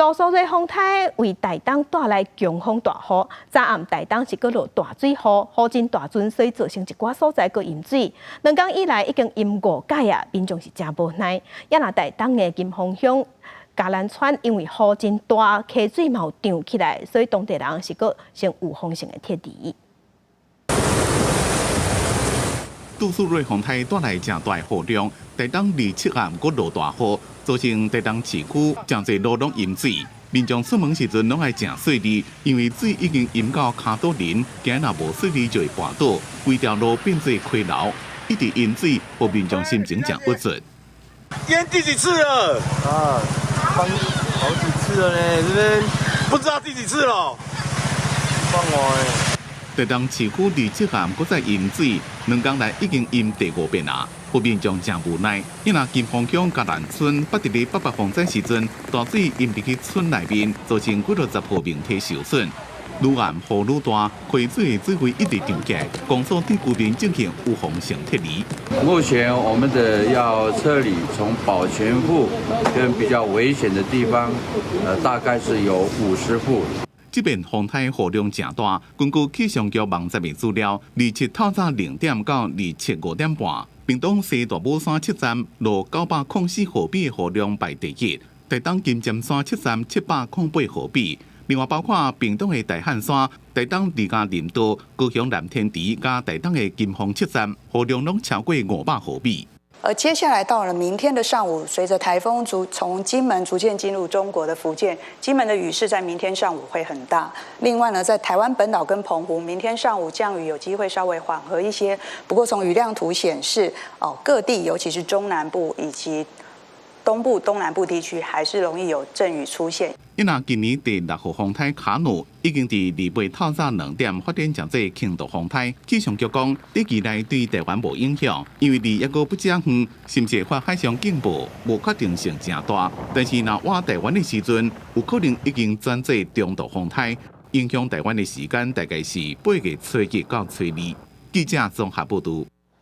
多数热风台为台东带来强风大雨，早暗台东是搁落大水雨，雨真大阵，所以造成一寡所在搁淹水。2天以来已经淹5届啊，民众是真无奈。也若台东的金峰乡、嘉兰川因为雨真大，溪水嘛有涨起来，所以当地人是搁先有风性的铁蹄。都市热风台带来正大雨量，台东27暗搁落大雨，造成台东市区真侪路拢淹水。民众出门时阵拢爱正细致，因为水已经淹到骹肚林，行若无细致就会滑倒，规条路变做溪流，一直淹水，互民众心情真郁卒。淹第几次了？啊，好几次了呢，这边不知道第几次了。放我呢。台东市区27暗搁再淹水，2天来已经淹第5遍啊！互民众真无奈，因若金峰乡嘉兰村捌伫咧8八风灾时阵，大水淹入去村内面，造成几60户民体受损。愈暗雨愈大，溪水的水位一直涨起来，公所对居民进行有风性撤离。目前我们的要撤离从保全户跟比较危险的地方，大概是有50户。这边风台雨量正大，根据气象局网站的资料，27透早0点到27 5点半，屏东西大武山7站落904毫米的雨量排第1，台东金尖山7站708毫米。另外包括屏东的大汉山、台东二家林道、高雄蓝天池加台东的金峰7站，雨量拢超过500毫米。接下来到了明天的上午，随着台风从金门逐渐进入中国的福建，金门的雨势在明天上午会很大。另外呢，在台湾本岛跟澎湖，明天上午降雨有机会稍微缓和一些。不过从雨量图显示，各地尤其是中南部以及东部、东南部地区还是容易有阵雨出现。因若今年第6号风台卡努已经伫2月透早2点发展成这轻度风台，气象局讲，短期内对台湾无影响，因为离一个不正远，甚至发海上警报，无确定性真大。但是若挖台湾的时阵，有可能已经转做中度风台，影响台湾的时间大概是8月初1到初2。记者综合报道。